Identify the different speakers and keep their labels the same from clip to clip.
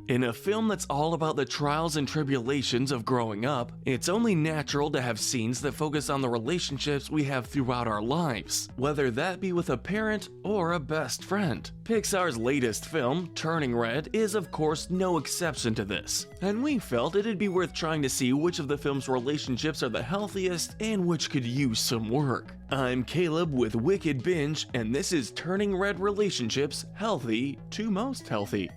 Speaker 1: In a film that's all about the trials and tribulations of growing up, it's only natural to have scenes that focus on the relationships we have throughout our lives, whether that be with a parent or a best friend. Pixar's latest film, Turning Red, is of course no exception to this, and we felt it'd be worth trying to see which of the film's relationships are the healthiest and which could use some work. I'm Caleb with Wicked Binge, and this is Turning Red Relationships, Healthy to Most Healthy.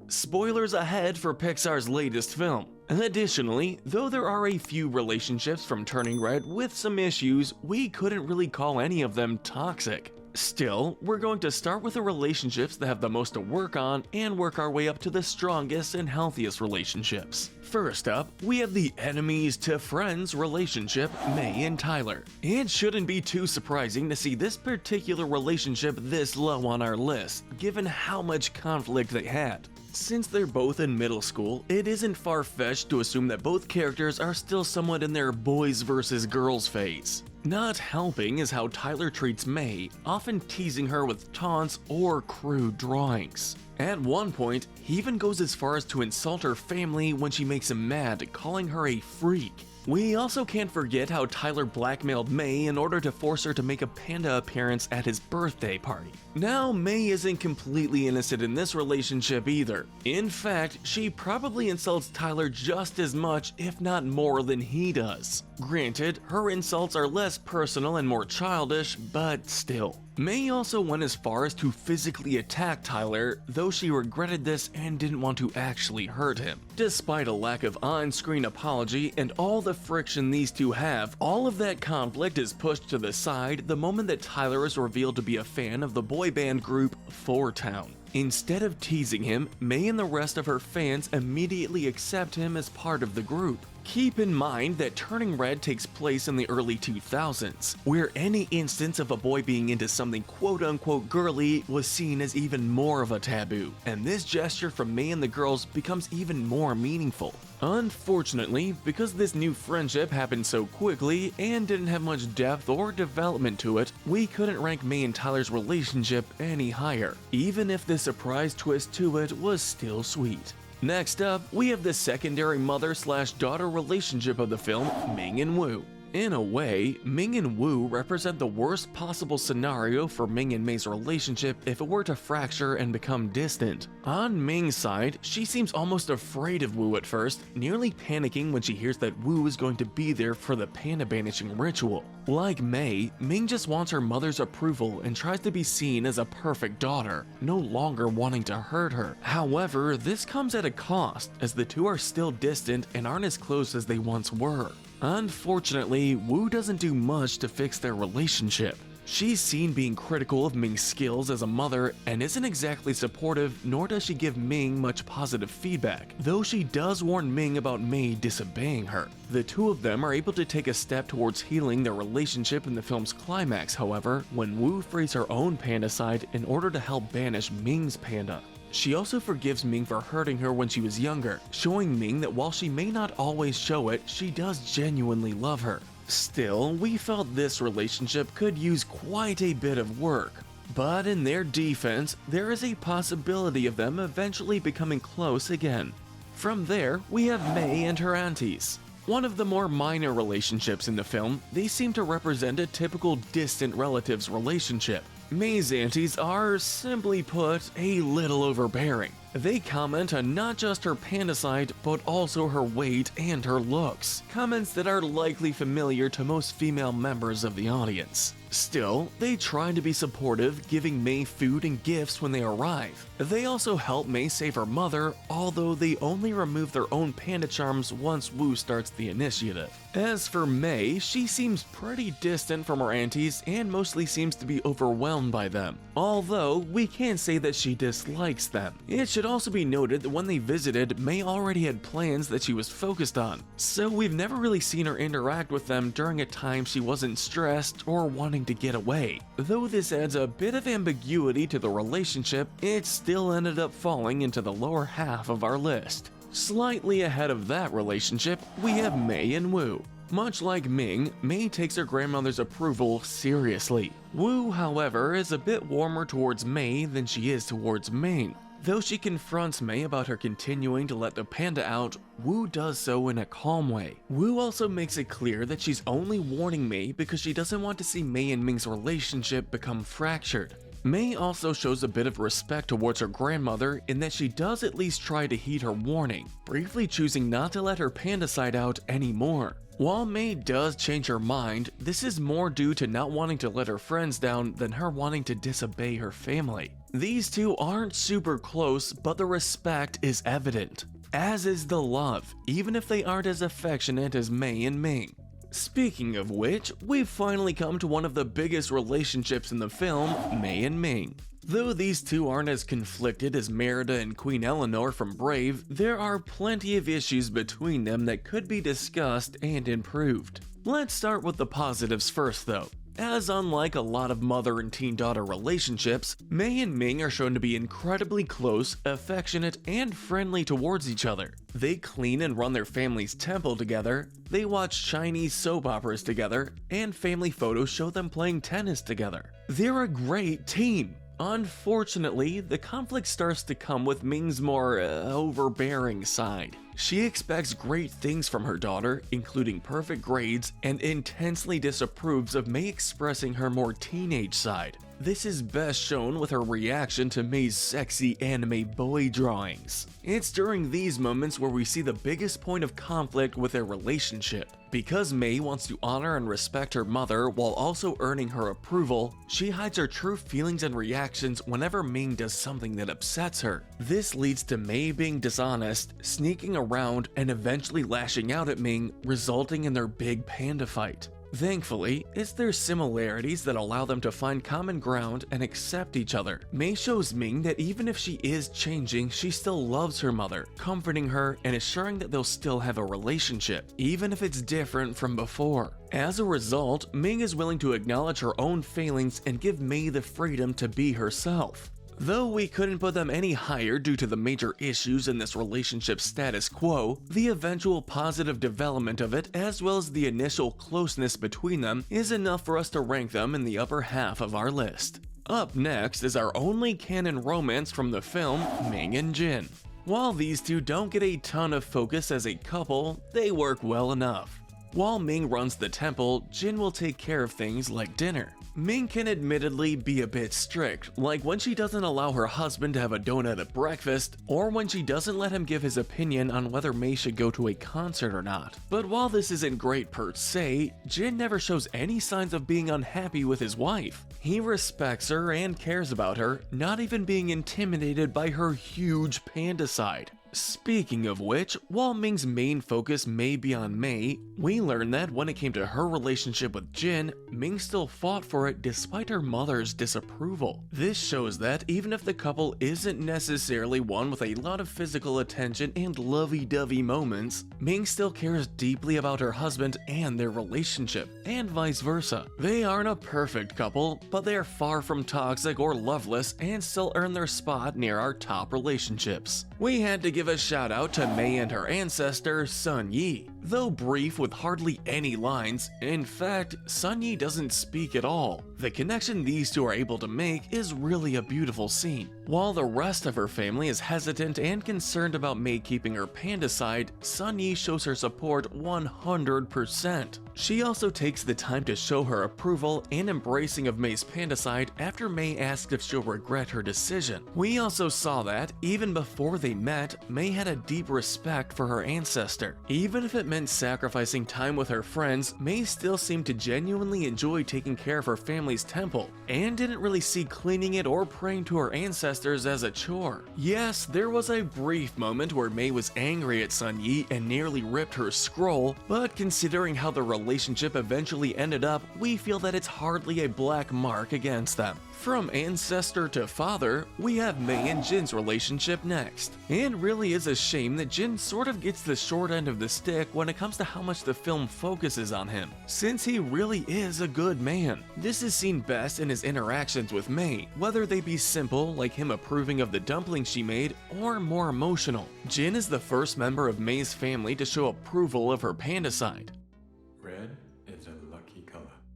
Speaker 1: Spoilers ahead for Pixar's latest film. Additionally, though there are a few relationships from Turning Red with some issues, we couldn't really call any of them toxic. Still, we're going to start with the relationships that have the most to work on and work our way up to the strongest and healthiest relationships. First up, we have the enemies to friends relationship, May and Tyler. It shouldn't be too surprising to see this particular relationship this low on our list, given how much conflict they had. Since they're both in middle school, it isn't far-fetched to assume that both characters are still somewhat in their boys versus girls phase. Not helping is how Tyler treats May, often teasing her with taunts or crude drawings. At one point, he even goes as far as to insult her family when she makes him mad, calling her a freak. We also can't forget how Tyler blackmailed May in order to force her to make a panda appearance at his birthday party. Now, May isn't completely innocent in this relationship either. In fact, she probably insults Tyler just as much, if not more, than he does. Granted, her insults are less personal and more childish, but still. May also went as far as to physically attack Tyler, though she regretted this and didn't want to actually hurt him. Despite a lack of on-screen apology and all the friction these two have, all of that conflict is pushed to the side the moment that Tyler is revealed to be a fan of the boy band group 4town. Instead of teasing him, May and the rest of her fans immediately accept him as part of the group. Keep in mind that Turning Red takes place in the early 2000s, where any instance of a boy being into something quote-unquote girly was seen as even more of a taboo, and this gesture from May and the girls becomes even more meaningful. Unfortunately, because this new friendship happened so quickly and didn't have much depth or development to it, we couldn't rank May and Tyler's relationship any higher, even if the surprise twist to it was still sweet. Next up, we have the secondary mother/daughter relationship of the film, Ming and Wu. In a way, Ming and Wu represent the worst possible scenario for Ming and May's relationship if it were to fracture and become distant. On Ming's side, she seems almost afraid of Wu at first, nearly panicking when she hears that Wu is going to be there for the panda banishing ritual. Like May, Ming just wants her mother's approval and tries to be seen as a perfect daughter, no longer wanting to hurt her. However, this comes at a cost, as the two are still distant and aren't as close as they once were. Unfortunately, Wu doesn't do much to fix their relationship. She's seen being critical of Ming's skills as a mother and isn't exactly supportive, nor does she give Ming much positive feedback, though she does warn Ming about May disobeying her. The two of them are able to take a step towards healing their relationship in the film's climax, however, when Wu frees her own panda side in order to help banish Ming's panda. She also forgives Ming for hurting her when she was younger, showing Ming that while she may not always show it, she does genuinely love her. Still, we felt this relationship could use quite a bit of work. But in their defense, there is a possibility of them eventually becoming close again. From there, we have May and her aunties. One of the more minor relationships in the film, they seem to represent a typical distant relatives relationship. May's aunties are, simply put, a little overbearing. They comment on not just her panda side, but also her weight and her looks, comments that are likely familiar to most female members of the audience. Still, they try to be supportive, giving May food and gifts when they arrive. They also help May save her mother, although they only remove their own panda charms once Wu starts the initiative. As for May, she seems pretty distant from her aunties and mostly seems to be overwhelmed by them, although we can't say that she dislikes them. It should also be noted that when they visited, May already had plans that she was focused on, so we've never really seen her interact with them during a time she wasn't stressed or wanting to get away. Though this adds a bit of ambiguity to the relationship, it still ended up falling into the lower half of our list. Slightly ahead of that relationship, we have May and Wu. Much like Ming, Mei takes her grandmother's approval seriously. Wu, however, is a bit warmer towards Mei than she is towards Ming. Though she confronts Mei about her continuing to let the panda out, Wu does so in a calm way. Wu also makes it clear that she's only warning Mei because she doesn't want to see Mei and Ming's relationship become fractured. Mei also shows a bit of respect towards her grandmother in that she does at least try to heed her warning, briefly choosing not to let her panda side out anymore. While Mei does change her mind, this is more due to not wanting to let her friends down than her wanting to disobey her family. These two aren't super close, but the respect is evident, as is the love, even if they aren't as affectionate as Mei and Ming. Speaking of which, we've finally come to one of the biggest relationships in the film, Mei and Ming. Though these two aren't as conflicted as Merida and Queen Eleanor from Brave, there are plenty of issues between them that could be discussed and improved. Let's start with the positives first though. As unlike a lot of mother and teen-daughter relationships, Mei and Ming are shown to be incredibly close, affectionate, and friendly towards each other. They clean and run their family's temple together, they watch Chinese soap operas together, and family photos show them playing tennis together. They're a great team. Unfortunately, the conflict starts to come with Ming's more overbearing side. She expects great things from her daughter, including perfect grades, and intensely disapproves of Mei expressing her more teenage side. This is best shown with her reaction to Mei's sexy anime boy drawings. It's during these moments where we see the biggest point of conflict with their relationship. Because Mei wants to honor and respect her mother while also earning her approval, she hides her true feelings and reactions whenever Ming does something that upsets her. This leads to Mei being dishonest, sneaking around, and eventually lashing out at Ming, resulting in their big panda fight. Thankfully, it's their similarities that allow them to find common ground and accept each other. Mei shows Ming that even if she is changing, she still loves her mother, comforting her and assuring that they'll still have a relationship, even if it's different from before. As a result, Ming is willing to acknowledge her own failings and give Mei the freedom to be herself. Though we couldn't put them any higher due to the major issues in this relationship's status quo, the eventual positive development of it as well as the initial closeness between them is enough for us to rank them in the upper half of our list. Up next is our only canon romance from the film, Ming and Jin. While these two don't get a ton of focus as a couple, they work well enough. While Ming runs the temple, Jin will take care of things like dinner. Ming can admittedly be a bit strict, like when she doesn't allow her husband to have a donut at breakfast, or when she doesn't let him give his opinion on whether Mei should go to a concert or not. But while this isn't great per se, Jin never shows any signs of being unhappy with his wife. He respects her and cares about her, not even being intimidated by her huge panda side. Speaking of which, while Ming's main focus may be on Mei, we learn that when it came to her relationship with Jin, Ming still fought for it despite her mother's disapproval. This shows that even if the couple isn't necessarily one with a lot of physical attention and lovey-dovey moments, Ming still cares deeply about her husband and their relationship, and vice versa. They aren't a perfect couple, but they are far from toxic or loveless and still earn their spot near our top relationships. We had to give a shout out to Mei and her ancestor, Sun Yi. Though brief with hardly any lines, in fact, Sun Yi doesn't speak at all. The connection these two are able to make is really a beautiful scene. While the rest of her family is hesitant and concerned about Mei keeping her panda side, Sun Yi shows her support 100%. She also takes the time to show her approval and embracing of Mei's panda side after Mei asked if she'll regret her decision. We also saw that, even before they met, Mei had a deep respect for her ancestor. Even if it meant sacrificing time with her friends, Mei still seemed to genuinely enjoy taking care of her family's temple, and didn't really see cleaning it or praying to her ancestors as a chore. Yes, there was a brief moment where Mei was angry at Sun Yi and nearly ripped her scroll, but considering how the relationship eventually ended up, we feel that it's hardly a black mark against them. From ancestor to father, we have Mei and Jin's relationship next. It really is a shame that Jin sort of gets the short end of the stick when it comes to how much the film focuses on him, since he really is a good man. This is seen best in his interactions with Mei, whether they be simple, like him approving of the dumplings she made, or more emotional. Jin is the first member of Mei's family to show approval of her panda side.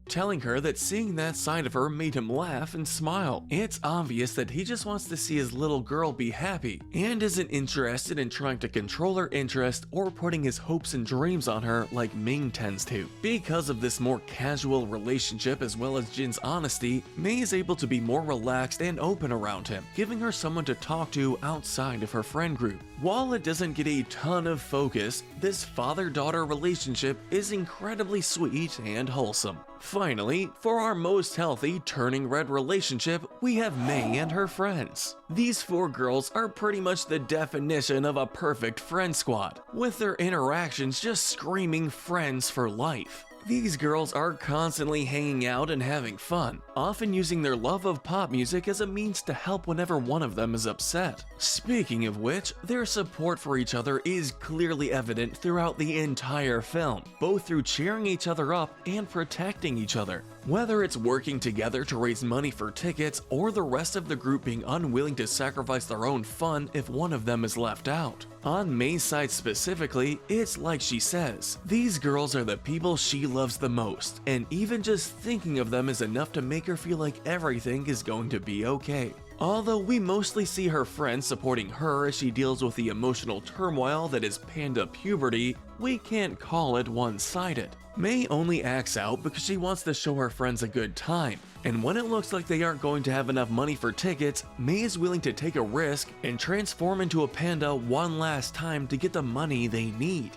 Speaker 1: telling her that seeing that side of her made him laugh and smile. It's obvious that he just wants to see his little girl be happy and isn't interested in trying to control her interest or putting his hopes and dreams on her like Ming tends to. Because of this more casual relationship as well as Jin's honesty, Mei is able to be more relaxed and open around him, giving her someone to talk to outside of her friend group. While it doesn't get a ton of focus, this father-daughter relationship is incredibly sweet and wholesome. Finally, for our most healthy Turning Red relationship, we have Mei and her friends. These four girls are pretty much the definition of a perfect friend squad, with their interactions just screaming friends for life. These girls are constantly hanging out and having fun, often using their love of pop music as a means to help whenever one of them is upset. Speaking of which, their support for each other is clearly evident throughout the entire film, both through cheering each other up and protecting each other. Whether it's working together to raise money for tickets or the rest of the group being unwilling to sacrifice their own fun if one of them is left out. On Mei's side specifically, it's like she says, these girls are the people she loves the most, and even just thinking of them is enough to make her feel like everything is going to be okay. Although we mostly see her friends supporting her as she deals with the emotional turmoil that is panda puberty, we can't call it one-sided. Mei only acts out because she wants to show her friends a good time, and when it looks like they aren't going to have enough money for tickets, Mei is willing to take a risk and transform into a panda one last time to get the money they need.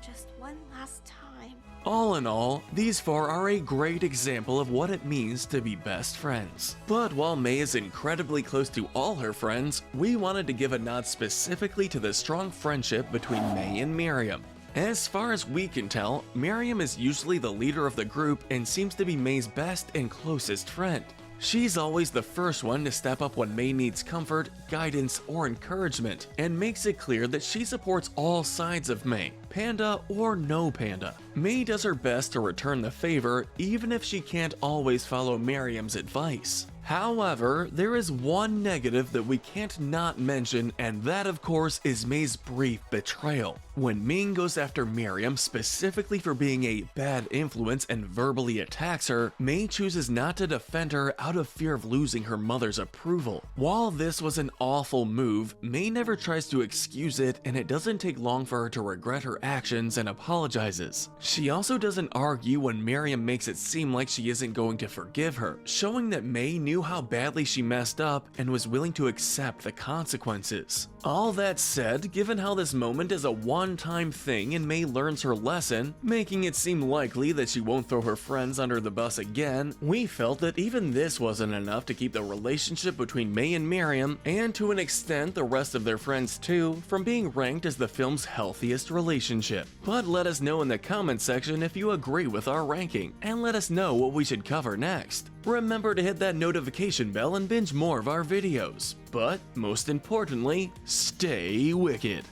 Speaker 2: Just one last time.
Speaker 1: All in all, these four are a great example of what it means to be best friends. But while Mei is incredibly close to all her friends, we wanted to give a nod specifically to the strong friendship between Mei and Miriam. As far as we can tell, Miriam is usually the leader of the group and seems to be Mei's best and closest friend. She's always the first one to step up when Mei needs comfort, guidance, or encouragement, and makes it clear that she supports all sides of Mei, panda or no panda. Mei does her best to return the favor, even if she can't always follow Miriam's advice. However, there is one negative that we can't not mention, and that of course is Mei's brief betrayal. When Ming goes after Miriam specifically for being a bad influence and verbally attacks her, Mei chooses not to defend her out of fear of losing her mother's approval. While this was an awful move, Mei never tries to excuse it, and it doesn't take long for her to regret her actions and apologizes. She also doesn't argue when Miriam makes it seem like she isn't going to forgive her, showing that Mei knew how badly she messed up and was willing to accept the consequences. All that said, given how this moment is a one-time thing and Mei learns her lesson, making it seem likely that she won't throw her friends under the bus again, we felt that even this wasn't enough to keep the relationship between Mei and Miriam, and to an extent the rest of their friends too, from being ranked as the film's healthiest relationship. But let us know in the comment section if you agree with our ranking, and let us know what we should cover next. Remember to hit that notification bell and binge more of our videos. But most importantly, stay wicked.